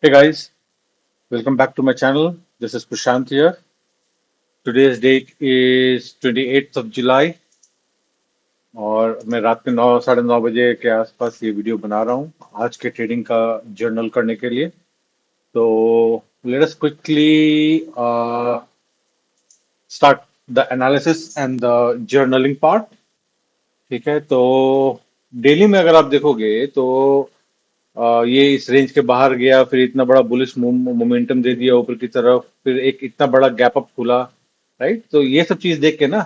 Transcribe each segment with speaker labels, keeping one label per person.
Speaker 1: Hey guys, welcome back to my channel. This is Prashant here. Today's date is 28th of July और मैं रात के 9 साढ़े 9 बजे के आसपास ये वीडियो बना रहा हूँ आज के ट्रेडिंग का जर्नल करने के लिए। तो let us quickly start the analysis and the journaling part. ठीक है, तो डेली में अगर आप देखोगे तो ये इस रेंज के बाहर गया, फिर इतना बड़ा बुलिश मोमेंटम दे दिया ऊपर की तरफ, फिर एक इतना बड़ा गैप अप खुला। राइट, तो ये सब चीज देख के ना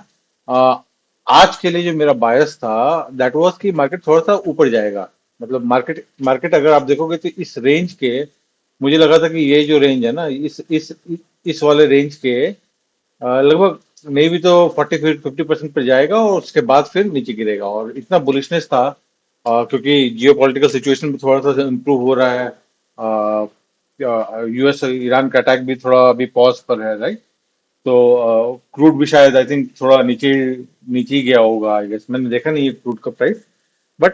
Speaker 1: अ, आज के लिए जो मेरा बायस था दैट वाज कि मार्केट थोड़ा सा ऊपर जाएगा। मतलब मार्केट मार्केट अगर आप देखोगे तो इस रेंज के मुझे लगा था कि ये जो रेंज है ना इस वाले रेंज के लगभग मे भी तो 40-50% पर जाएगा और उसके बाद फिर नीचे गिरेगा। और इतना बुलिशनेस था क्योंकि जियो पॉलिटिकल सिचुएशन भी थोड़ा सा इम्प्रूव हो रहा है। यूएस ईरान का अटैक भी थोड़ा अभी पॉज पर है, राइट। तो क्रूड भी शायद आई थिंक थोड़ा नीचे नीचे ही गया होगा। आई गेस मैंने देखा नहीं है क्रूड का price, but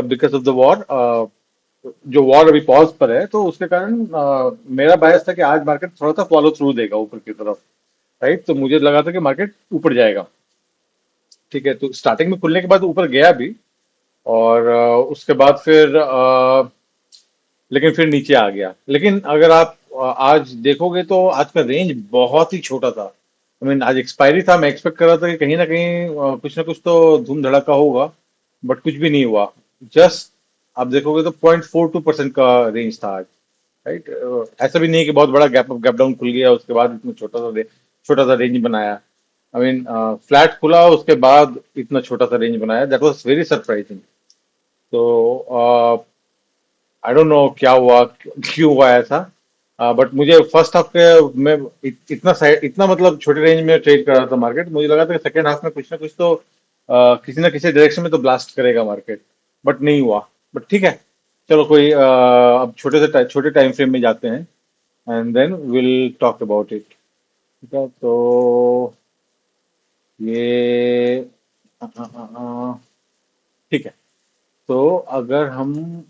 Speaker 1: because of the war, जो वॉर अभी पॉज पर है तो उसके कारण मेरा बायस था कि आज मार्केट थोड़ा सा फॉलो थ्रू देगा ऊपर की तरफ। राइट, तो मुझे लगा था कि मार्केट ऊपर जाएगा। ठीक है, तो स्टार्टिंग में खुलने के बाद ऊपर गया भी और उसके बाद फिर लेकिन फिर नीचे आ गया। लेकिन अगर आप आज देखोगे तो आज का रेंज बहुत ही छोटा था। आई मीन आज एक्सपायरी था, मैं एक्सपेक्ट कर रहा था कि कहीं ना कहीं कुछ ना कुछ तो धूम धड़ाका होगा, बट कुछ भी नहीं हुआ। जस्ट आप देखोगे तो 0.42% का रेंज था आज। राइट, ऐसा भी नहीं कि बहुत बड़ा गैप डाउन खुल गया उसके बाद इतना छोटा सा रेंज बनाया। आई मीन फ्लैट खुला उसके बाद इतना छोटा सा रेंज बनाया, दैट वाज वेरी सरप्राइजिंग। तो आई डोंट नो क्या हुआ, क्यों हुआ ऐसा। बट मुझे फर्स्ट हाफ के में इतना मतलब छोटे रेंज में ट्रेड कर रहा था मार्केट, मुझे लगा था कि सेकंड हाफ में कुछ ना कुछ तो किसी ना किसी डायरेक्शन में तो ब्लास्ट करेगा मार्केट, बट नहीं हुआ। बट ठीक है, चलो कोई अब छोटे टाइम फ्रेम में जाते हैं and then will talk about it. ठीक है, तो ये ठीक है। तो अगर हम,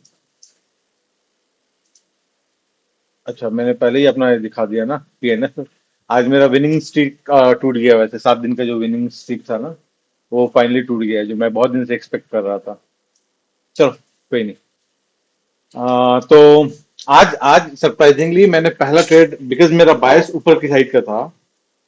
Speaker 1: अच्छा मैंने पहले ही अपना दिखा दिया ना पीएनएफ। आज मेरा विनिंग स्ट्रीक टूट गया, वैसे 7 दिन का जो विनिंग स्ट्रीक था ना वो फाइनली टूट गया, जो मैं बहुत दिन से एक्सपेक्ट कर रहा था। चलो कोई नहीं। तो आज आज सरप्राइजिंगली मैंने पहला ट्रेड, बिकॉज मेरा बायस ऊपर की साइड का था,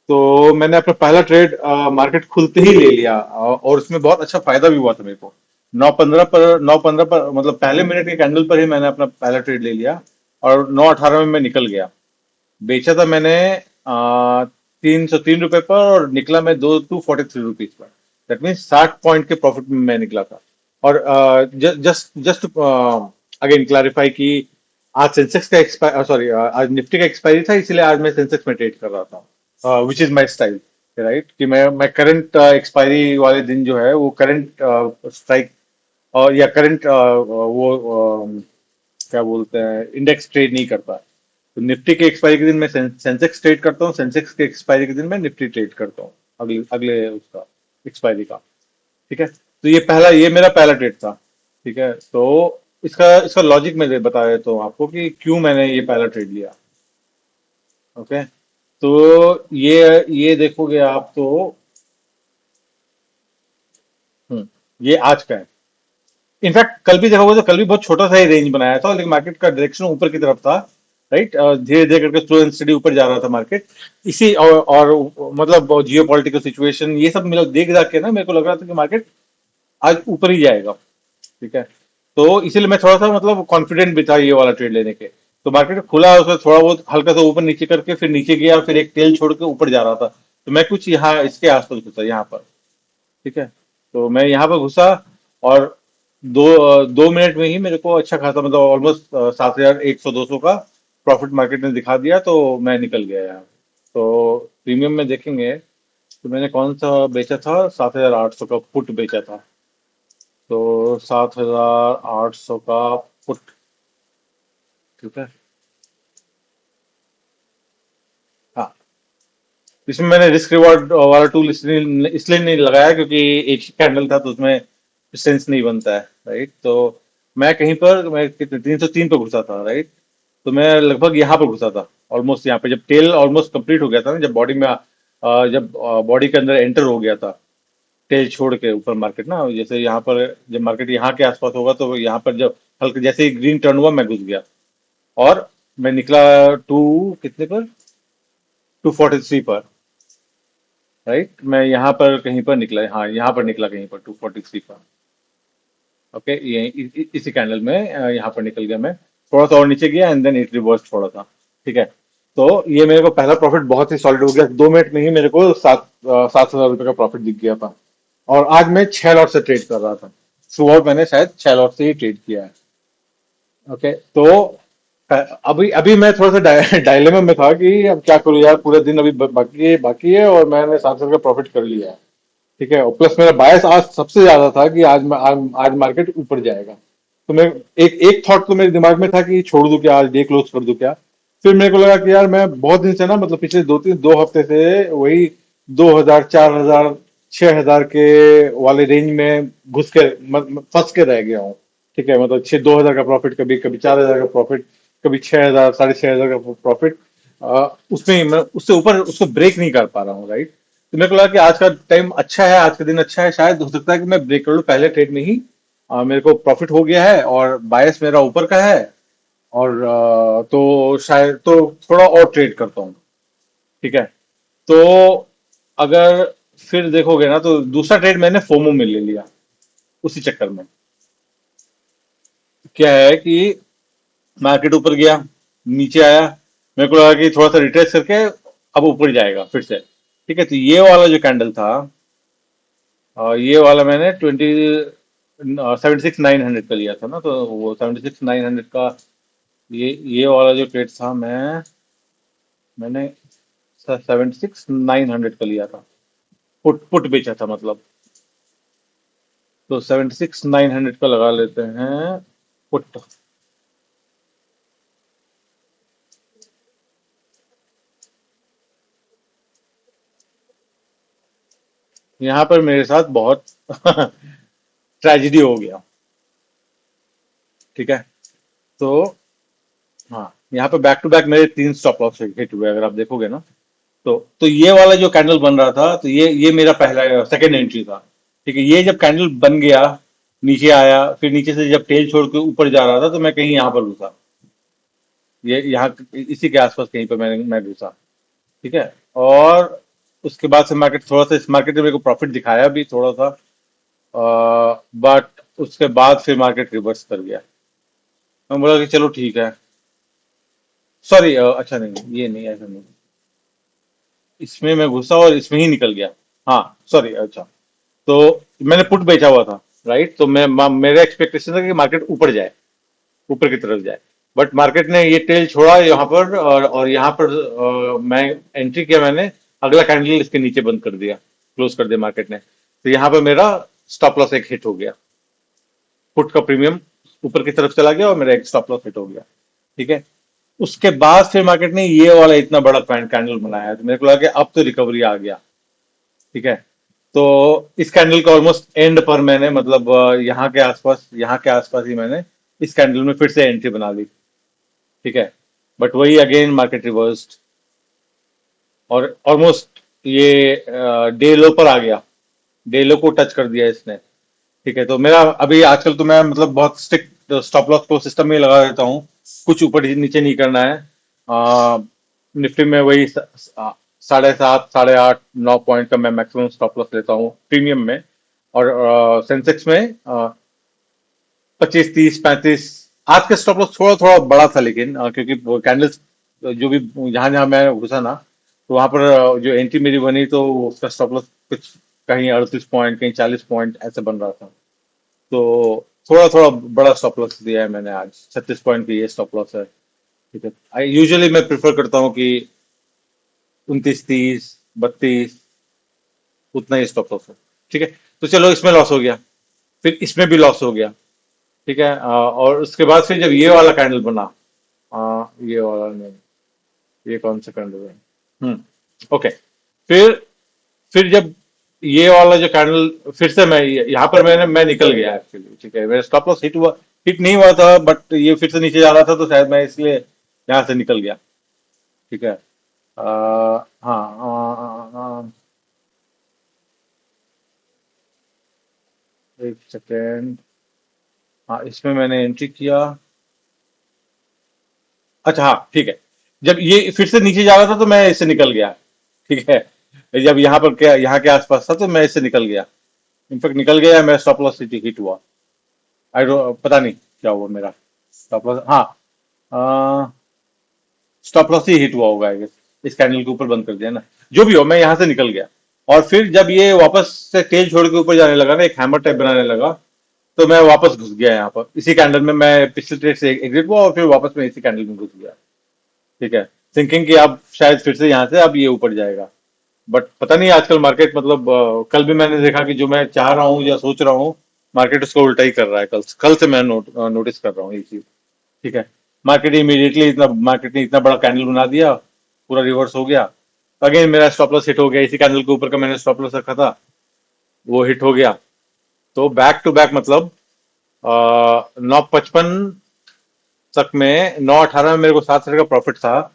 Speaker 1: तो मैंने अपना पहला ट्रेड मार्केट खुलते ही ले लिया और उसमें बहुत अच्छा फायदा भी हुआ था मेरे को। 9:15 पर मतलब पहले मिनट के कैंडल पर ही मैंने अपना पहला ट्रेड ले लिया और 9:18 में मैं निकल गया। बेचा था मैंने 303 रुपए पर और निकला मैं 2 243 rupees per. That means 60 point के प्रॉफिट में मैं निकला था। और जस्ट जस्ट अगेन क्लैरिफाई कि आज सेंसेक्स का एक्सपायर, सॉरी आज निफ्टी का एक्सपायरी था, इसलिए आज मैं सेंसेक्स में ट्रेड कर रहा था, which is my style. Right, कि मैं करंट एक्सपायरी वाले दिन जो है वो करंट स्ट्राइक और या करंट वो क्या बोलते हैं इंडेक्स ट्रेड नहीं करता। तो निफ्टी के एक्सपायरी के दिन मैं सेंसेक्स ट्रेड करता हूँ, सेंसेक्स के एक्सपायरी के दिन मैं निफ्टी ट्रेड करता हूँ, अगले अगले उसका एक्सपायरी का। ठीक है, तो ये मेरा पहला ट्रेड था। ठीक है, तो इसका इसका लॉजिक मैं बता देता हूँ आपको कि क्यों मैंने ये पहला ट्रेड लिया। ओके, तो ये देखोगे आप तो ये आज का है। इनफैक्ट कल भी देखोगे तो कल भी बहुत छोटा सा ही रेंज बनाया था, लेकिन मार्केट का डायरेक्शन ऊपर की तरफ था। राइट, धीरे धीरे करके स्लो एंड स्टडी ऊपर जा रहा था मार्केट। इसी और मतलब जियो पॉलिटिकल सिचुएशन ये सब मिला देख जा के ना मेरे को लग रहा था कि मार्केट आज ऊपर ही जाएगा। ठीक है, तो इसीलिए मैं थोड़ा सा मतलब कॉन्फिडेंट भी था ये वाला ट्रेड लेने के। तो मार्केट खुला, उसमें थोड़ा बहुत हल्का सा ऊपर नीचे करके फिर नीचे गया, फिर एक टेल छोड़ के ऊपर जा रहा था। तो मैं कुछ यहाँ इसके आसपास घुसा यहाँ पर। ठीक है, तो मैं यहाँ पर घुसा और 2 मिनट में ही मेरे को अच्छा खासा मतलब ऑलमोस्ट 7,100 200 का प्रॉफिट मार्केट ने दिखा दिया, तो मैं निकल गया यहाँ। तो प्रीमियम में देखेंगे तो मैंने कौन सा बेचा था, 7,800 का पुट बेचा था। तो 7,800 का पुट। ठीक है, हाँ। इसमें मैंने रिस्क रिवॉर्ड वाला टूल इसलिए नहीं लगाया क्योंकि एक ही कैंडल था तो उसमें सेंस नहीं बनता है। राइट, तो मैं कहीं पर मैं कितने 303 पे घुसा था। राइट, तो मैं लगभग यहाँ पर घुसा था, ऑलमोस्ट यहाँ पे, जब टेल ऑलमोस्ट कंप्लीट हो गया था ना, जब बॉडी में जब बॉडी के अंदर एंटर हो गया था, टेल छोड़ के ऊपर मार्केट ना, जैसे यहाँ पर जब मार्केट यहाँ के आसपास होगा तो यहाँ पर जब हल्का जैसे ही ग्रीन टर्न हुआ मैं घुस गया, और मैं निकला टू कितने पर, 243 पर, राइट। मैं यहाँ पर कहीं पर निकला, हाँ यहाँ पर निकला कहीं पर 243 पर। ओके, ये इसी कैंडल में यहाँ पर निकल गया मैं, थोड़ा सा और नीचे गया एंड देन इट रिवर्स थोड़ा सा। ठीक है, तो ये मेरे को पहला प्रॉफिट बहुत ही सॉलिड हो गया, 2 मिनट में ही मेरे को 7,000 रुपए का प्रॉफिट दिख गया था। और आज मैं 6 लॉट से ट्रेड कर रहा था, थ्रू आउट मैंने शायद 6 लॉट से ही ट्रेड किया है। ओके, तो अभी अभी मैं थोड़ा सा डायलेमा में था कि अब क्या करूँ यार, पूरे दिन अभी बाकी है और मैंने 7,000 का प्रॉफिट कर लिया है। ठीक है, और प्लस मेरा बायस आज सबसे ज्यादा था कि आज मार्केट ऊपर जाएगा। तो मैं एक एक थॉट तो मेरे दिमाग में था कि छोड़ दूं क्या, आज डे क्लोज कर दूं क्या। फिर मेरे को लगा कि यार मैं बहुत दिन से ना, मतलब पिछले 2 हफ्ते से वही 2,000, 4,000, 6,000 के वाले रेंज में घुस के फंस के रह गया हूँ। ठीक है, मतलब 2,000 का प्रॉफिट, कभी कभी 4,000 का प्रॉफिट, कभी 6,000, 6,500 का प्रॉफिट, उसमें मैं उससे ऊपर उसको ब्रेक नहीं कर पा रहा हूँ, राइट। तो मेरे को लगा कि आज का टाइम अच्छा है, आज का दिन अच्छा है, शायद हो सकता है कि मैं ब्रेक कर लूं पहले ट्रेड में ही। मेरे को प्रॉफिट हो गया है और बायस मेरा ऊपर का है, और तो शायद तो थोड़ा और ट्रेड करता हूँ। ठीक है, तो अगर फिर देखोगे ना तो दूसरा ट्रेड मैंने फोमो में ले लिया उसी चक्कर में। क्या है कि मार्केट ऊपर गया, नीचे आया, मेरे को लगा कि थोड़ा सा रिट्रेस करके अब ऊपर जाएगा फिर से। ठीक है, तो ये वाला जो कैंडल था, ये वाला मैंने 76,900 का लिया था ना, तो वो 76,900 का, ये वाला जो ट्रेड था, मैंने 76,900 का लिया था, पुट बेचा था मतलब। तो 76,900 का लगा लेते हैं पुट। यहाँ पर मेरे साथ बहुत ट्रेजिडी हो गया। ठीक है, तो हाँ, यहाँ पे बैक टू बैक मेरे 3 स्टॉप लॉस हिट हुए, अगर आप देखोगे ना। तो ये वाला जो कैंडल बन रहा था, तो ये मेरा पहला सेकंड एंट्री था। ठीक है, ये जब कैंडल बन गया, नीचे आया, फिर नीचे से जब टेल छोड़ के ऊपर जा रहा था, तो मैं कहीं यहाँ पर घुसा, ये यहाँ इसी के आसपास कहीं पर मैं घुसा। ठीक है, और उसके बाद से मार्केट थोड़ा सा, इस मार्केट ने मेरे को प्रॉफिट दिखाया भी थोड़ा सा, बट उसके बाद फिर मार्केट रिवर्स कर गया। मैं बोला कि चलो ठीक है, सॉरी, अच्छा नहीं, ये नहीं, ऐसा नहीं, इसमें मैं घुसा और इसमें ही निकल गया। हाँ, सॉरी, अच्छा। तो मैंने पुट बेचा हुआ था, राइट। तो मेरा एक्सपेक्टेशन था कि मार्केट ऊपर जाए, ऊपर की तरफ जाए, बट मार्केट ने ये टेल छोड़ा यहाँ पर, और यहाँ पर मैं एंट्री किया मैंने, अगला कैंडल इसके नीचे बंद कर दिया, क्लोज कर दिया मार्केट ने। तो यहाँ पर मेरा स्टॉप लॉस एक हिट हो गया, पुट का प्रीमियम ऊपर की तरफ चला गया और मेरा एक स्टॉप लॉस हिट हो गया। ठीक है, उसके बाद फिर मार्केट ने ये वाला इतना बड़ा कैंडल बनाया, तो मेरे को लगा कि अब तो रिकवरी आ गया। ठीक है, तो इस कैंडल का ऑलमोस्ट एंड पर मैंने, मतलब यहाँ के आसपास ही मैंने इस कैंडल में फिर से एंट्री बना ली। ठीक है, बट वही अगेन मार्केट रिवर्स्ड, और ऑलमोस्ट ये डे लो पर आ गया, डे लो को टच कर दिया इसने। ठीक है, तो मेरा अभी आजकल तो मैं मतलब बहुत स्ट्रिक्ट स्टॉप लॉस को सिस्टम में ही लगा देता हूँ, कुछ ऊपर नीचे नहीं करना है। निफ्टी में वही 7.5, 8.5, 9 पॉइंट का मैं मैक्सिमम स्टॉप लॉस लेता हूँ प्रीमियम में, और सेंसेक्स में 25, 30, 35। आज का स्टॉप लॉस थोड़ा थोड़ा बड़ा था, लेकिन क्योंकि वो कैंडल्स जो भी, जहां जहां मैं घुसा ना, तो वहां पर जो एंट्री मेरी बनी, तो उसका स्टॉप लॉस कुछ कहीं 38 पॉइंट, कहीं 40 पॉइंट ऐसे बन रहा था। तो थोड़ा थोड़ा बड़ा स्टॉप लॉस दिया है मैंने आज, 36 पॉइंट की ये स्टॉप लॉस है। ठीक है, आई यूजुअली मैं प्रेफर करता हूँ कि 29, 30, 32, उतना ही स्टॉप लॉस हो। ठीक है, तो चलो इसमें लॉस हो गया, फिर इसमें भी लॉस हो गया। ठीक है, और उसके बाद फिर जब ये वाला कैंडल बना, ये वाला नहीं, ये कौन सा कैंडल है, ओके, फिर फिर जब ये वाला जो कैंडल, फिर से यहाँ पर मैं निकल गया एक्चुअली। ठीक है, मेरा स्टॉप लॉस हिट नहीं हुआ था, बट ये फिर से नीचे जा रहा था, तो शायद मैं इसलिए यहाँ से निकल गया। ठीक है। हाँ, एक सेकेंड। हाँ, इसमें मैंने एंट्री किया। अच्छा, हाँ, ठीक है। जब ये फिर से नीचे जा रहा था तो मैं इससे निकल गया। ठीक है। जब यहाँ पर क्या, यहाँ के आसपास था तो मैं इससे निकल गया। इनफेक्ट निकल गया, मैं स्टॉप लॉस हिट हुआ। आई डो पता नहीं क्या हुआ मेरा। स्टॉप लॉस, हाँ, स्टॉप लॉस ही हिट हुआ होगा आई गेस। इस कैंडल के ऊपर बंद कर दिया ना। जो भी हो, मैं यहाँ से निकल गया। और फिर जब ये वापस से टेल छोड़ के ऊपर जाने लगा ना, एक हैमर टाइप बनाने लगा, तो मैं वापस घुस गया यहाँ पर इसी कैंडल में। मैं पिछले ट्रेड से एग्जिट हुआ और फिर वापस मैं इसी कैंडल में घुस गया। ठीक है। थिंकिंग कि अब शायद फिर से यहाँ से अब ये ऊपर जाएगा। बट पता नहीं आजकल मार्केट, मतलब कल भी मैंने देखा कि जो मैं चाह रहा हूँ या सोच रहा हूँ, मार्केट उसको उल्टा ही कर रहा है। कल कल से मैं नोटिस कर रहा हूँ ये चीज। ठीक है। मार्केट ने इतना बड़ा कैंडल बना दिया, पूरा रिवर्स हो गया। अगेन मेरा स्टॉप लॉस हिट हो गया, इसी कैंडल के ऊपर का मैंने स्टॉप लॉस रखा था, वो हिट हो गया। तो बैक टू बैक, मतलब 9:55 तक में, 9:18 में मेरे को 7 हजार का प्रॉफिट था।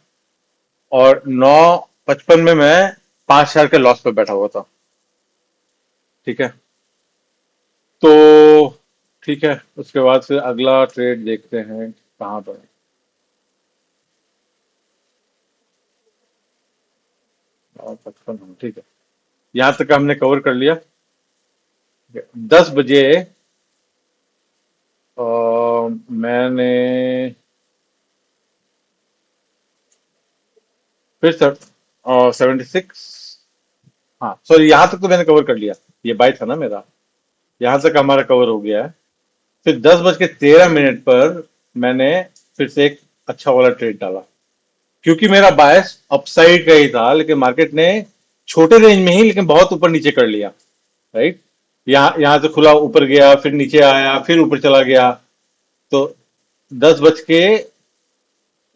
Speaker 1: और 9:55 में मैं 5 हजार के लॉस पे बैठा हुआ था। ठीक है। तो ठीक है, उसके बाद से अगला ट्रेड देखते हैं कहाँ पर है। 9:55, ठीक है। यहाँ तक हमने कवर कर लिया। 10 बजे मैंने फिर सर 76, हाँ सॉरी, यहाँ तक तो मैंने कवर कर लिया। ये बाई था ना मेरा, यहाँ तक हमारा कवर हो गया है। फिर 10:13 पर मैंने फिर से एक अच्छा वाला ट्रेड डाला, क्योंकि मेरा बायस अपसाइड का ही था, लेकिन मार्केट ने छोटे रेंज में ही लेकिन बहुत ऊपर नीचे कर लिया। राइट। यहाँ से खुला, ऊपर गया, फिर नीचे आया, फिर ऊपर चला गया। तो 10 बज के,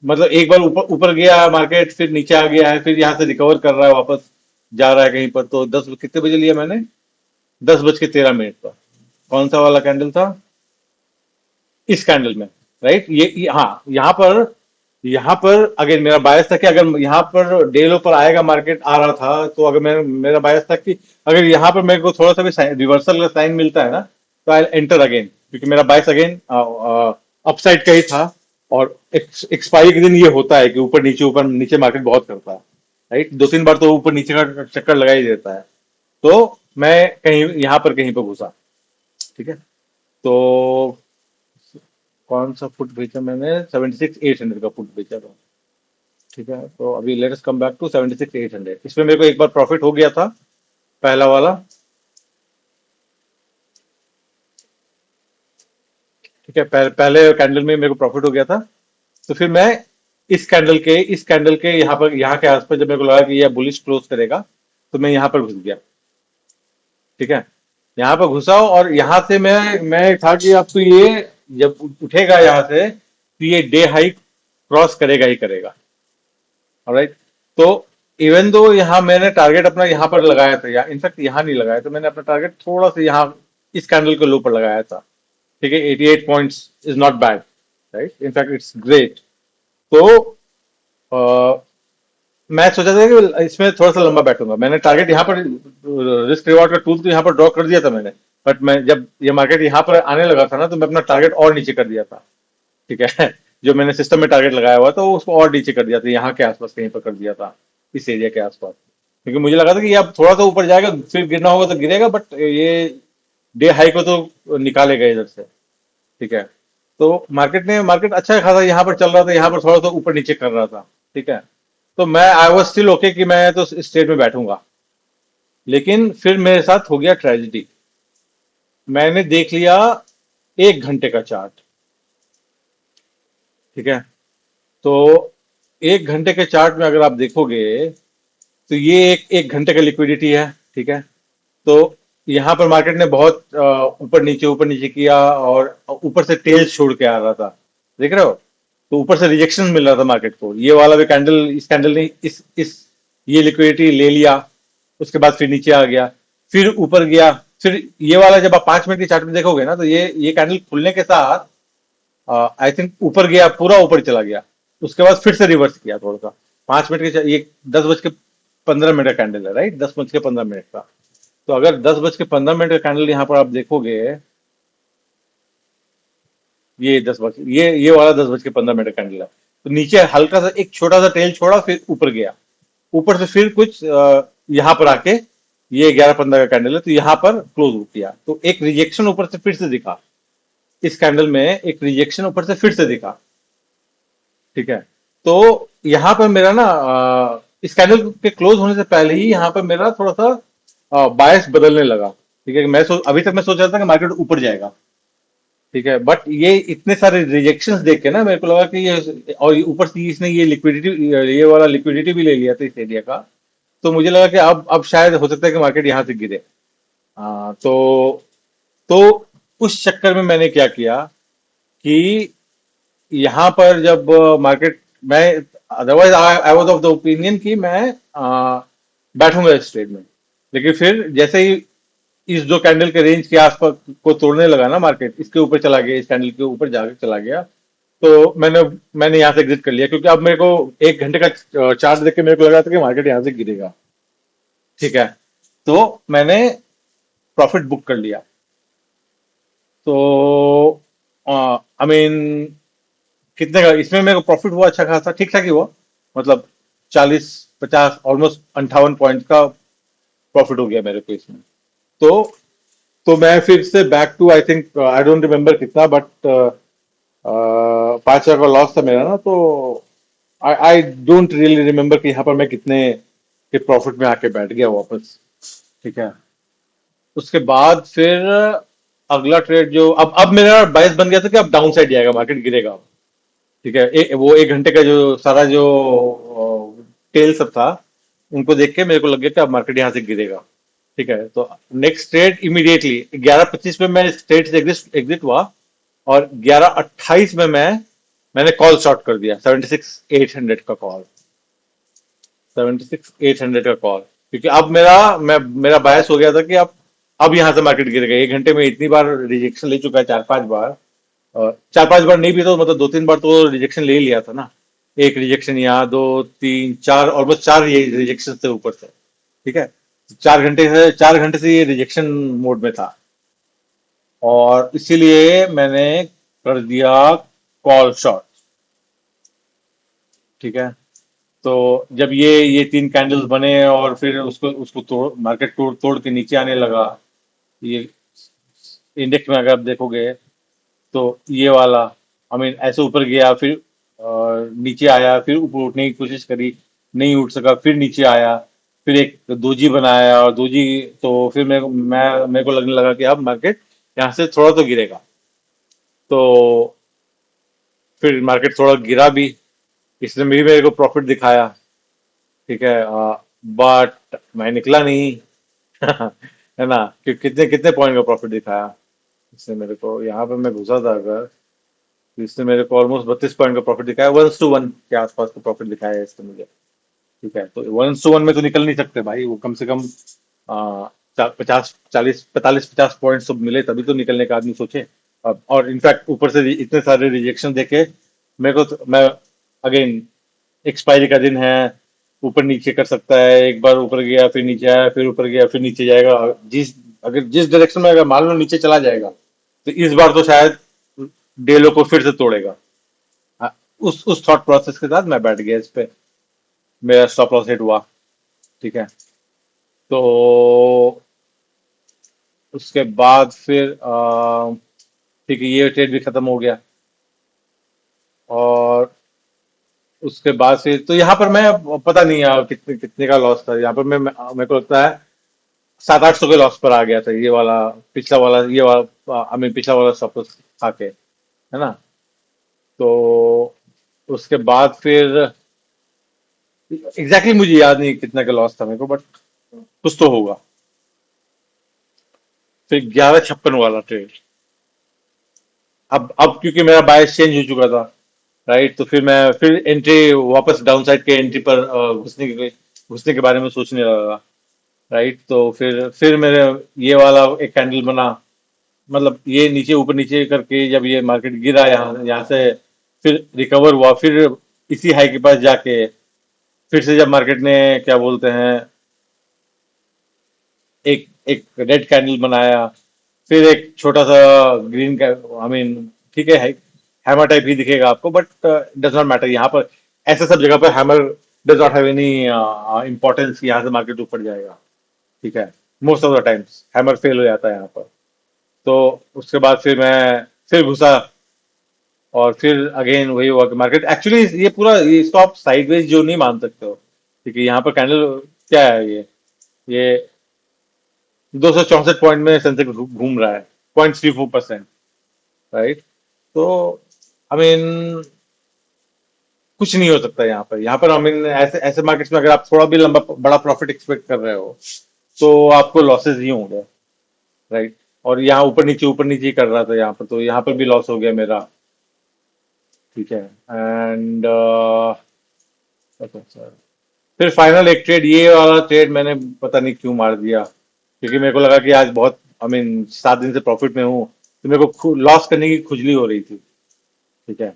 Speaker 1: मतलब एक बार ऊपर ऊपर गया मार्केट, फिर नीचे आ गया है, फिर यहाँ से रिकवर कर रहा है, वापस जा रहा है कहीं पर। तो कितने बजे लिया मैंने? 10:13 पर। कौन सा वाला कैंडल था? इस कैंडल में। राइट। हाँ, यहाँ पर अगर मेरा बायस था कि अगर यहाँ पर डे लो पर आएगा, मार्केट आ रहा था, तो अगर मेरा बायस था कि अगर यहाँ पर मेरे को थोड़ा सा भी रिवर्सल का साइन मिलता है ना, तो आई एंटर अगेन, क्योंकि मेरा बायस अगेन अपसाइड का ही था। और एक्सपायरी के दिन ये होता है कि ऊपर नीचे मार्केट बहुत करता है। राइट। 2-3 बार तो ऊपर नीचे का चक्कर लगा ही देता है। तो मैं कहीं यहाँ पर कहीं पर घुसा। ठीक है। तो कौन सा फुट बेचा मैंने? 76,800 का फुट बेचा था। ठीक है। तो अभी लेट्स कम बैक टू 76,800। इसमें मेरे को एक बार प्रॉफिट हो गया था, पहला वाला। ठीक है। पहले कैंडल में मेरे को प्रॉफिट हो गया था। तो फिर मैं इस कैंडल के यहाँ के आसपास जब मेरे को लगा कि यह बुलिश क्लोज करेगा, तो मैं यहाँ पर घुस गया। ठीक है। यहाँ पर घुसा, और यहाँ से मैं था कि अब तो ये जब उठेगा यहाँ से, तो ये डे हाई क्रॉस करेगा ही करेगा। ऑलराइट। तो इवन दो यहाँ मैंने टारगेट अपना यहाँ पर लगाया था, या इनफैक्ट यहाँ नहीं लगाया था, मैंने अपना टारगेट थोड़ा सा यहाँ इस कैंडल के लो पर लगाया था। ठीक है। 88 points is not bad. Right. In fact it's great. तो अ, मैं सोचा था कि इसमें थोड़ा सा लंबा बैठूंगा। मैंने टारगेट यहाँ पर, रिस्क रिवॉर्ड का टूल तो यहाँ पर ड्रॉ कर दिया था मैंने। बट मैं जब ये मार्केट यहाँ पर आने लगा था ना, तो मैं अपना टारगेट और नीचे कर दिया था। ठीक है। जो मैंने सिस्टम में टारगेट लगाया हुआ था, वो उसको और नीचे कर दिया था, यहाँ के आसपास कहीं पर कर दिया था, इस एरिया के आसपास। क्योंकि मुझे लगा था कि ये अब थोड़ा सा ऊपर जाएगा, फिर गिरना होगा तो गिरेगा, बट ये डे हाई को तो निकालेगा इधर से। ठीक है। तो मार्केट अच्छा खासा यहाँ पर चल रहा था, यहाँ पर थोड़ा सा ऊपर नीचे कर रहा था। ठीक है। तो मैं आई वॉज स्टिल ओके कि मैं तो इस स्टेट में बैठूंगा। लेकिन फिर मेरे साथ हो गया ट्रेजिडी। मैंने देख लिया 1 घंटे का चार्ट। ठीक है। तो 1 घंटे के चार्ट में अगर आप देखोगे, तो ये एक घंटे का लिक्विडिटी है। ठीक है। तो यहाँ पर मार्केट ने बहुत ऊपर नीचे किया, और ऊपर से टेल छोड़ के आ रहा था। देख रहे हो? तो ऊपर से रिजेक्शन मिल रहा था मार्केट को। ये वाला भी कैंडल, इस कैंडल ने इस ये लिक्विडिटी ले लिया। उसके बाद फिर नीचे आ गया, फिर ऊपर गया। फिर ये वाला जब आप 5 मिनट के चार्ट में देखोगे ना, तो ये कैंडल खुलने के साथ आई थिंक ऊपर गया, पूरा ऊपर चला गया। उसके बाद फिर से रिवर्स किया थोड़ा सा, 5 मिनट के, ये 10 बज के 15 मिनट का कैंडल है, राइट, 10 बज के 15 मिनट का। तो अगर 10 बज के 15 मिनट का कैंडल यहाँ पर आप देखोगे, ये वाला 10 बज के 15 मिनट का कैंडल है। तो नीचे हल्का सा एक छोटा सा टेल छोड़ा, फिर ऊपर गया, ऊपर से फिर कुछ यहाँ पर आके, ये 11-15 का कैंडल है, तो यहाँ पर क्लोज किया, तो एक रिजेक्शन ऊपर से फिर से दिखा, इस कैंडल में एक रिजेक्शन ऊपर से फिर से दिखा। ठीक है, तो यहाँ पर मेरा ना इस कैंडल के क्लोज होने से पहले ही यहाँ पर मेरा थोड़ा सा बायस बदलने लगा। ठीक है, अभी तक मैं सोच रहा था कि मार्केट ऊपर जाएगा। ठीक है, बट ये इतने सारे रिजेक्शंस देख के ना मेरे को लगा कि ये, और ऊपर से इसने ये लिक्विडिटी, ये वाला लिक्विडिटी भी ले लिया था इस एरिया का। तो मुझे लगा कि अब शायद हो सकता है कि मार्केट यहाँ से गिरे। तो उस चक्कर में मैंने क्या किया कि यहाँ पर जब मार्केट, मैं otherwise I was of the opinion कि मैं बैठूंगा इस ट्रेड में। लेकिन फिर जैसे ही इस जो कैंडल के रेंज के आसपास को तोड़ने लगा ना मार्केट, इसके ऊपर चला गया, इस कैंडल के ऊपर जाके चला गया, तो मैंने यहाँ से एग्जिट कर लिया, क्योंकि अब मेरे को 1 घंटे का चार्ट देख के मेरे को लगा था कि मार्केट यहाँ से गिरेगा। ठीक है, तो मैंने प्रॉफिट बुक कर लिया। तो आई मीन कितने का इसमें मेरे को प्रॉफिट हुआ, अच्छा खासा ठीक ठाक ही हुआ, मतलब 40-50 ऑलमोस्ट 58 पॉइंट का प्रॉफिट हो गया मेरे को इसमें। तो तो मैं फिर से back to, I think I don't remember कितना, बट 5 हजार का लॉस था मेरा ना, तो आई डोंट रियली रिमेम्बर कि यहाँ पर मैं कितने के प्रॉफिट में आके बैठ गया वापस। ठीक है, उसके बाद फिर अगला ट्रेड जो, अब मेरा बायस बन गया था कि अब डाउन साइड जाएगा, मार्केट गिरेगा। ठीक है, वो 1 घंटे का जो सारा जो टेल सब था, उनको देख के मेरे को लग गया कि अब मार्केट यहाँ से गिरेगा। ठीक है, तो नेक्स्ट ट्रेड इमीडिएटली 11:25 में मैं ट्रेड से एग्जिट एग्जिट हुआ, और 11:28 में मैंने कॉल शॉर्ट कर दिया, 76,800 का कॉल, 76,800 का कॉल, क्योंकि अब मेरा बायस हो गया था कि अब यहां से मार्केट गिरेगा। 1 घंटे में इतनी बार रिजेक्शन ले चुका है, 4-5 बार, और 4-5 बार नहीं भी तो मतलब 2-3 बार तो रिजेक्शन ले ही लिया था ना। एक रिजेक्शन यहाँ, 2-3-4, ऑलमोस्ट 4 ये रिजेक्शन थे ऊपर से। ठीक है, 4 घंटे से ये रिजेक्शन मोड में था, और इसीलिए मैंने कर दिया कॉल शॉट। ठीक है, तो जब ये 3 कैंडल्स बने और फिर उसको उसको तोड़, मार्केट तोड़ तोड़ के नीचे आने लगा, ये इंडेक्स में अगर आप देखोगे, तो ये वाला, आई मीन ऐसे ऊपर गया, फिर नीचे आया, फिर ऊपर उठने की कोशिश करी, नहीं उठ सका, फिर नीचे आया, फिर एक दोजी बनाया, और दोजी, तो फिर मेरे को लगने लगा कि अब मार्केट यहाँ से थोड़ा तो गिरेगा। तो फिर मार्केट थोड़ा गिरा भी, इसने भी मेरे को प्रॉफिट दिखाया। ठीक है, बट मैं निकला नहीं। है ना, कि कितने कितने पॉइंट का प्रॉफिट दिखाया इसने मेरे को, यहाँ पे मैं घुसा था अगर, तो इसने मेरे को ऑलमोस्ट 32 पॉइंट का प्रॉफिट दिखाया, 1:1 के आसपास का प्रॉफिट दिखाया है इसने मुझे। ठीक है, तो 1:1 में तो निकल नहीं सकते भाई, वो कम से कम 50, 40, 45, 50 पॉइंट सब मिले तभी तो निकलने का आदमी सोचे। और इनफैक्ट ऊपर से इतने सारे रिजेक्शन देखे, मैं अगेन, एक्सपायरी का दिन है, ऊपर नीचे कर सकता है, एक बार ऊपर गया, फिर नीचे आया, फिर ऊपर गया, फिर नीचे जाएगा, जिस डायरेक्शन में अगर मान लो नीचे चला जाएगा, तो इस बार तो शायद डेलो को फिर से तोड़ेगा। उस थॉट प्रोसेस के साथ मैं बैठ गया इस पे, मेरा स्टॉप लॉस हिट हुआ। ठीक है, तो उसके बाद फिर ठीक है, ये ट्रेड भी खत्म हो गया, और उसके बाद फिर तो यहाँ पर मैं, पता नहीं यार कितने कितने का लॉस था यहाँ पर, मेरे को लगता है 700-800 के लॉस पर आ गया था, ये वाला, पिछला वाला, ये वाला, आई मीन पिछला वाला स्टॉप लॉस आके, है ना। तो उसके बाद फिर एग्जैक्टली मुझे याद नहीं कितना का लॉस था मेरे को, बट कुछ तो होगा। फिर 11:56 वाला ट्रेड, अब क्योंकि मेरा बायस चेंज हो चुका था, राइट, तो फिर एंट्री वापस डाउन साइड के एंट्री पर घुसने के बारे में सोचने लगा। राइट, तो फिर मेरे ये वाला एक कैंडल बना, मतलब ये ऊपर नीचे करके जब ये मार्केट गिरा यहाँ यहाँ से, फिर रिकवर हुआ, फिर इसी हाई के पास जाके फिर से जब मार्केट ने क्या बोलते हैं एक एक रेड कैंडल बनाया, फिर एक छोटा सा ग्रीन का, आई मीन ठीक है, हैमर टाइप ही दिखेगा आपको, बट डज नॉट मैटर यहाँ पर। ऐसे सब जगह पर hammer does not have any importance कि यहाँ से मार्केट ऊपर जाएगा। ठीक है, most of the times hammer fail हो जाता है यहाँ पर। तो उसके बाद फिर मैं फिर घुसा, और फिर अगेन वही हुआ कि मार्केट एक्चुअली ये पूरा इसको आप साइडवेज जो नहीं मान सकते हो, क्योंकि यहाँ पर कैंडल क्या है, ये 264 पॉइंट में सेंसेक्स घूम रहा है, 0.34%। राइट। तो आई मीन कुछ नहीं हो सकता यहाँ पर आई मीन ऐसे ऐसे मार्केट्स में अगर आप थोड़ा भी लंबा बड़ा प्रॉफिट एक्सपेक्ट कर रहे हो तो आपको लॉसेस ही होंगे। राइट। और यहाँ ऊपर नीचे ही कर रहा था यहाँ पर, तो यहाँ पर भी लॉस हो गया मेरा। ठीक है। एंड फिर फाइनल एक ट्रेड, ये वाला ट्रेड मैंने पता नहीं क्यों मार दिया, क्योंकि मेरे को लगा कि आज बहुत आई मीन 7 दिन से प्रॉफिट में हूँ, तो मेरे को लॉस करने की खुजली हो रही थी। ठीक है।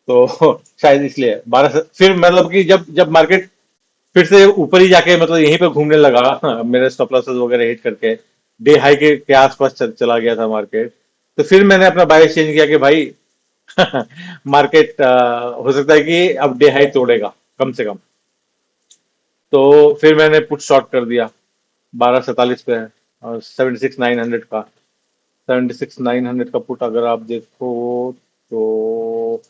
Speaker 1: तो शायद इसलिए 12 से फिर मतलब कि जब जब मार्केट फिर से ऊपर ही जाके मतलब यहीं पे घूमने लगा, हाँ, मेरे स्टॉप लॉसेस वगैरह हिट करके डे हाई के आसपास चला गया था मार्केट। तो फिर मैंने अपना बाय चेंज किया कि भाई मार्केट हो सकता है कि अब डे हाई तोड़ेगा कम से कम। तो फिर मैंने पुट शॉर्ट कर दिया 12:47 पे है, और 76,900 का, 76,900 का पुट अगर आप देखो तो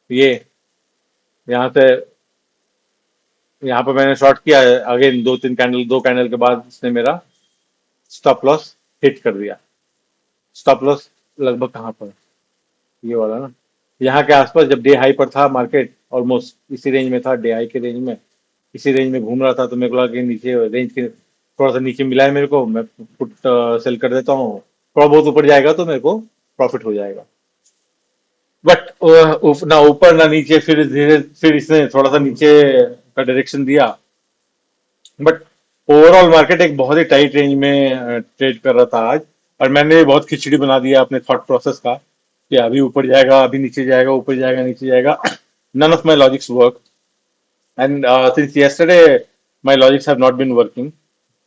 Speaker 1: ये यहाँ से यहाँ पे मैंने शॉर्ट किया है, अगेन दो कैंडल के बाद इसने मेरा स्टॉप लॉस हिट कर दिया। स्टॉप लॉस लगभग कहाँ पर, ये वाला ना, यहाँ के आसपास जब डे हाई पर था मार्केट, ऑलमोस्ट इसी रेंज में था, डे हाई के रेंज में, इसी रेंज में घूम रहा था, तो मेरे को लगा कि नीचे रेंज के थोड़ा सा नीचे मिला है मेरे को, मैं पुट सेल कर देता हूँ, थोड़ा बहुत ऊपर जाएगा तो मेरे को प्रॉफिट हो जाएगा। बट ना ऊपर ना नीचे, फिर इसने थोड़ा सा नीचे का डायरेक्शन दिया। बट ओवरऑल मार्केट एक बहुत ही टाइट रेंज में ट्रेड कर रहा था आज, और मैंने बहुत खिचड़ी बना दिया अपने थॉट प्रोसेस का कि अभी ऊपर जाएगा, अभी नीचे जाएगा, ऊपर जाएगा, नीचे जाएगा। None of my logics work, and since yesterday my logics have not been working.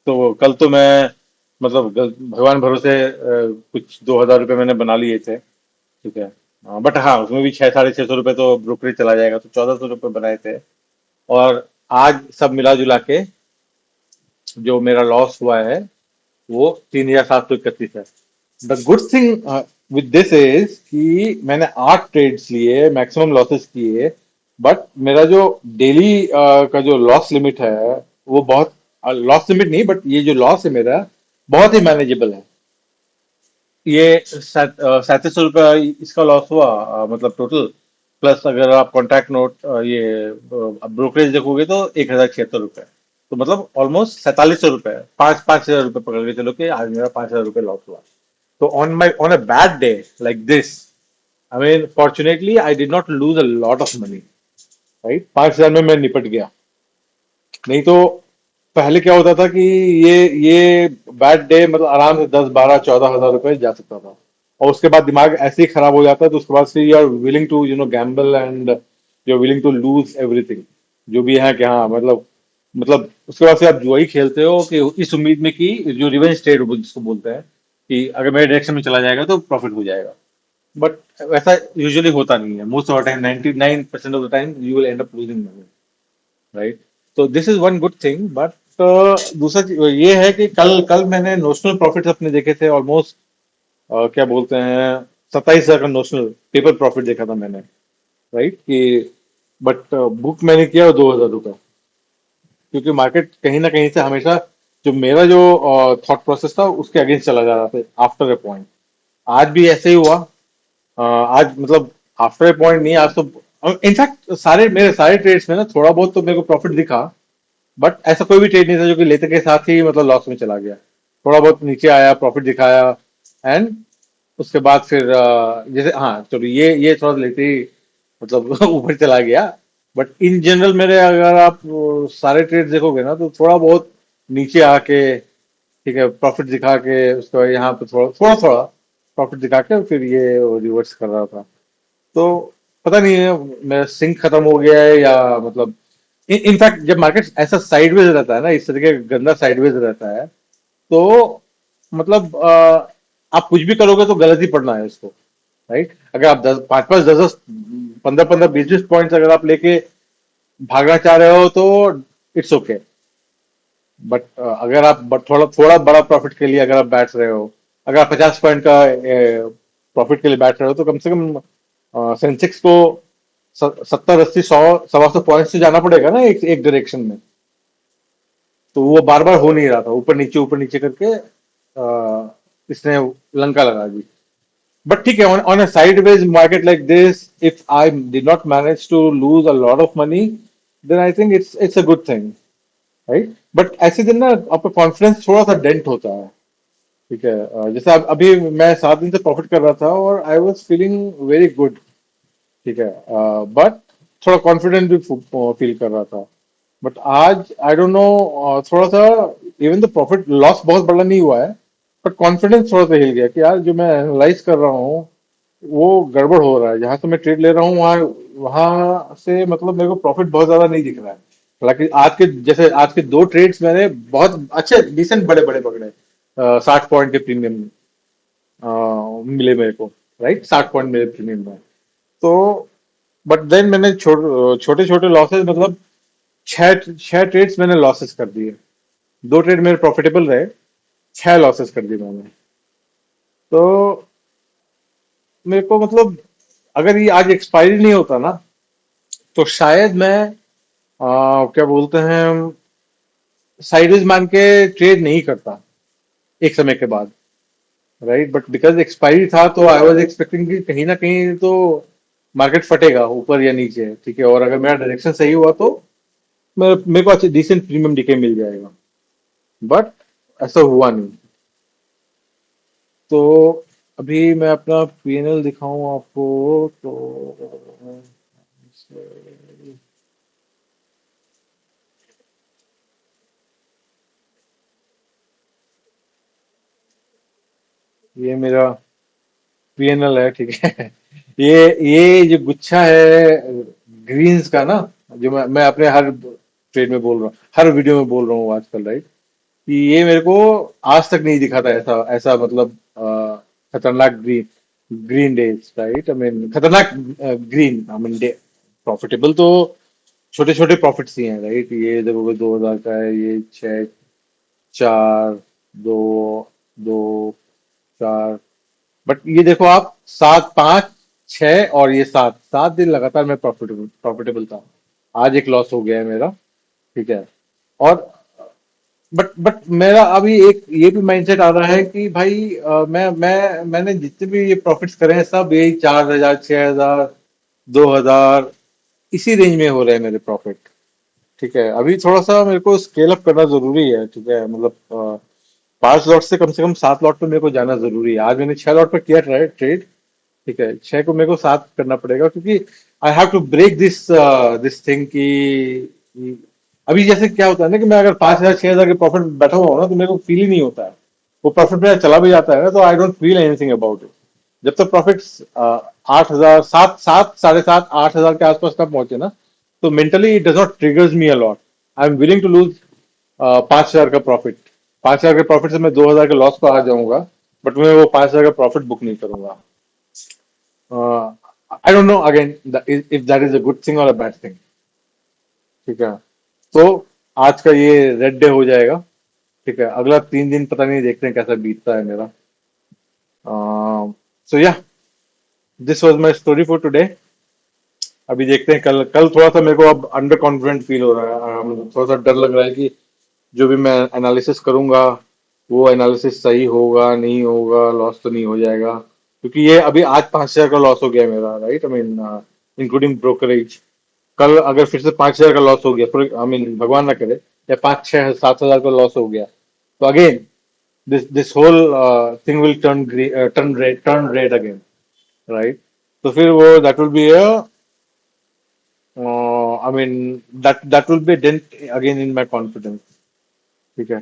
Speaker 1: तो कल तो मैं मतलब भगवान भरोसे कुछ 2,000 रुपये मैंने बना लिए थे। ठीक है। बट हाँ, उसमें भी 600-650 रुपये तो ब्रोकरेज चला जाएगा, तो 1,400 रुपये बनाए थे। और आज सब मिला जुला के जो मेरा लॉस हुआ है वो 3,731 है। The good thing with this is कि मैंने 8 ट्रेड्स लिए, मैक्सिमम लॉसेस किए, बट मेरा जो डेली का जो लॉस लिमिट है वो बहुत, लॉस लिमिट नहीं बट ये जो लॉस है मेरा बहुत ही मैनेजेबल है। ये 3,700 रुपया इसका लॉस हुआ, मतलब टोटल, प्लस अगर आप कॉन्ट्रैक्ट नोट ये ब्रोकरेज देखोगे तो 1,076 रुपये, तो मतलब ऑलमोस्ट 4,700 रुपये, 5,000 रुपये पकड़ के चलो कि आज मेरा 5,000 रुपये लॉस हुआ। तो on a bad day like this, I mean fortunately I did not lose a lot of money. Right, 5,000 में मैं निपट गया। नहीं तो पहले क्या होता था कि ये बैड डे मतलब आराम से 10, 12, 14 हज़ार रुपए जा सकता था, और उसके बाद दिमाग ऐसे ही खराब हो जाता है, तो उसके बाद से you are willing to gamble, and you are willing to lose everything जो भी है कि हाँ मतलब उसके बाद से आप जुआ ही खेलते हो कि इस उम्मीद में कि जो रिवेंज ट्रेड जिसको बोलते हैं कि अगर मेरे डायरेक्शन में चला जाएगा तो प्रॉफिट हो जाएगा। बट वैसा यूजुअली होता नहीं है, most of the time 99% of the time you will end up losing money. Right. तो this is one good thing, but दूसरा ये है कि कल कल मैंने नोशनल प्रॉफिट अपने देखे थे ऑलमोस्ट, क्या बोलते हैं, 27,000 का नोशनल पेपर प्रॉफिट देखा था मैंने। राइट कि बट बुक मैंने किया 2,000 रुपये, क्योंकि मार्केट कहीं ना कहीं से हमेशा जो मेरा जो थॉट प्रोसेस था उसके अगेंस्ट चला जा रहा था आफ्टर ए पॉइंट। आज भी ऐसे ही हुआ। आज मतलब आफ्टर ए पॉइंट नहीं, आज तो इनफैक्ट मेरे सारे ट्रेड्स में ना थोड़ा बहुत तो मेरे को प्रॉफिट दिखा, बट ऐसा कोई भी ट्रेड नहीं था जो कि लेते के साथ ही मतलब लॉस में चला गया। थोड़ा बहुत नीचे आया, प्रॉफिट दिखाया, एंड उसके बाद फिर जैसे हाँ चलो ये थोड़ा लेते ही मतलब ऊपर चला गया। बट इन जनरल मेरे अगर आप सारे ट्रेड देखोगे ना तो थोड़ा बहुत नीचे आके ठीक है, प्रॉफिट दिखा के उसके बाद यहाँ पे थोड़ा थोड़ा थोड़ा प्रॉफिट दिखा के फिर ये रिवर्स कर रहा था। तो पता नहीं है मेरा सिंक खत्म हो गया है या मतलब इनफैक्ट जब मार्केट ऐसा साइडवेज रहता है ना, इस तरीके का गंदा साइडवेज रहता है, तो मतलब आप कुछ भी करोगे तो गलत ही पड़ना है उसको, राइट? अगर आप 10 5 5 10 10 15 15 20 20 पॉइंट्स अगर आप लेके भागना चाह रहे हो तो इट्स ओके। बट अगर आप थोड़ा थोड़ा बड़ा प्रॉफिट के लिए अगर आप बैठ रहे हो, अगर आप 50 पॉइंट का प्रॉफिट के लिए बैठ रहे हो, तो कम से कम सेंसेक्स को 70 80 100 125 से जाना पड़ेगा ना एक एक डायरेक्शन में। तो वो बार बार हो नहीं रहा था, ऊपर नीचे करके इसने लंका लगा दी। बट ठीक है, on a sideways market like this, if I did not manage to lose a lot of money, then I think it's a good thing, right? But ऐसे दिन ना आपका कॉन्फिडेंस थोड़ा सा डेंट होता है। ठीक है, जैसे अभी मैं 7 दिन से प्रॉफिट कर रहा था और I was feeling very good. ठीक है, बट थोड़ा कॉन्फिडेंट भी फील कर रहा था। बट आज आई डोंट नो, थोड़ा सा इवन द प्रॉफिट लॉस बहुत बड़ा नहीं हुआ है, बट कॉन्फिडेंस थोड़ा सा हिल गया कि यार जो मैं एनालाइज कर रहा हूँ वो गड़बड़ हो रहा है। जहां से मैं ट्रेड ले रहा हूँ वहां वहां से मतलब मेरे को प्रॉफिट बहुत ज्यादा नहीं दिख रहा है। हालांकि आज के दो ट्रेड्स मैंने बहुत अच्छे डिसेंट बड़े बड़े पकड़े, 60 पॉइंट के प्रीमियम मिले मेरे को, राइट? 60 पॉइंट मेरे प्रीमियम में। तो बट देन मैंने छोटे छोटे लॉसेस, मतलब छह छह ट्रेड्स मैंने लॉसेस कर दिए। दो ट्रेड मेरे प्रॉफिटेबल रहे, छह लॉसेस कर दिए मैंने। तो मेरे को मतलब अगर ये आज एक्सपायरी नहीं होता ना, तो शायद मैं क्या बोलते हैं, साइडवेज मान के ट्रेड नहीं करता एक समय के बाद, राइट? बट बिकॉज एक्सपायरी था तो आई वाज एक्सपेक्टिंग कि कहीं ना कहीं तो मार्केट फटेगा ऊपर या नीचे। ठीक है, और अगर मेरा डायरेक्शन सही हुआ तो मेरे को अच्छे डिसेंट प्रीमियम डीके मिल जाएगा। बट ऐसा हुआ नहीं। तो अभी मैं अपना पीएनएल दिखाऊं आपको तो ये मेरा पीएनएल है, ठीक है। ये जो गुच्छा है ग्रीन्स का ना, जो मैं अपने हर ट्रेड में बोल रहा हूँ, हर वीडियो में बोल रहा हूँ आजकल, राइट? कि ये मेरे को आज तक नहीं दिखा था ऐसा ऐसा मतलब खतरनाक green green days, right? I mean खतरनाक green, I mean day profitable तो छोटे छोटे प्रॉफिट्स ही हैं, राइट? ये देखो 2000 का है, ये छह, चार, दो, दो, चार। बट ये देखो आप, सात, पांच, छह और ये सात, 7 दिन लगातार मैं प्रॉफिटेबल प्रॉफिटेबल था। आज एक लॉस हो गया है मेरा। ठीक है, और बट मेरा अभी एक ये भी माइंडसेट आ रहा है कि भाई मैंने जितने भी ये प्रॉफिट्स करे हैं सब यही 4000, 6000, 2000, इसी रेंज में हो रहे हैं मेरे प्रॉफिट। ठीक है, अभी थोड़ा सा मेरे को स्केल अप करना जरूरी है। ठीक है, मतलब 5 लॉट से कम 7 लॉट पे मेरे को जाना जरूरी है। आज मैंने 6 लॉट पे किया ट्रेड। ठीक है, छह को मेरे को 7 करना पड़ेगा, क्योंकि I have to break this thing कि अभी जैसे क्या होता है ना कि मैं अगर 5000 6000 के प्रॉफिट में बैठा हुआ हूं ना, तो मेरे को फील ही नहीं होता है। वो प्रॉफिट मेरा चला भी जाता है ना, तो I don't feel anything about it. जब तक प्रॉफिट 8000, 7 7 7.5 8000 के आसपास तक पहुंचे ना, तो mentally it does not triggers me a lot. I am willing to lose 5000 का प्रॉफिट। 5000 के प्रॉफिट से मैं 2000 के लॉस पर आ जाऊंगा, बट मैं वो 5000 का प्रॉफिट बुक नहीं करूंगा। I don't know again if that is a good thing और अ बैड थिंग। ठीक है, तो आज का ये रेड डे हो जाएगा। ठीक है, अगला 3 दिन पता नहीं, देखते हैं कैसा बीतता है मेरा। सो या, this was my story for today. अभी देखते हैं, कल कल थोड़ा सा मेरे को अब अंडर कॉन्फिडेंट फील हो रहा है। थोड़ा सा डर लग रहा है कि जो भी मैं एनालिसिस करूंगा वो एनालिसिस सही होगा नहीं होगा, लॉस तो नहीं हो जाएगा। क्योंकि ये अभी आज 5000 का लॉस हो गया मेरा, right? I mean including brokerage. कल अगर फिर से 5000 का लॉस हो गया, आई मीन भगवान ना करे, या 5 6 7 हजार का लॉस हो गया, तो again this whole thing will turn red again, right? तो फिर वो that will be a, I mean that will be dent again in my confidence. ठीक है,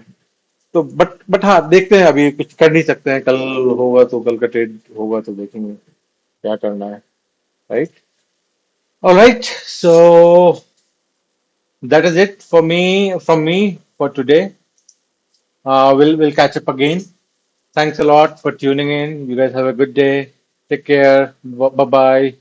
Speaker 1: तो बट हाँ, देखते हैं, अभी कुछ कर नहीं सकते हैं। कल होगा तो, कल का ट्रेड होगा तो देखेंगे क्या करना है। Right. Alright, so that is it for me, from me for today. We'll catch up again. Thanks a lot for tuning in. You guys have a good day. Take care. Bye bye.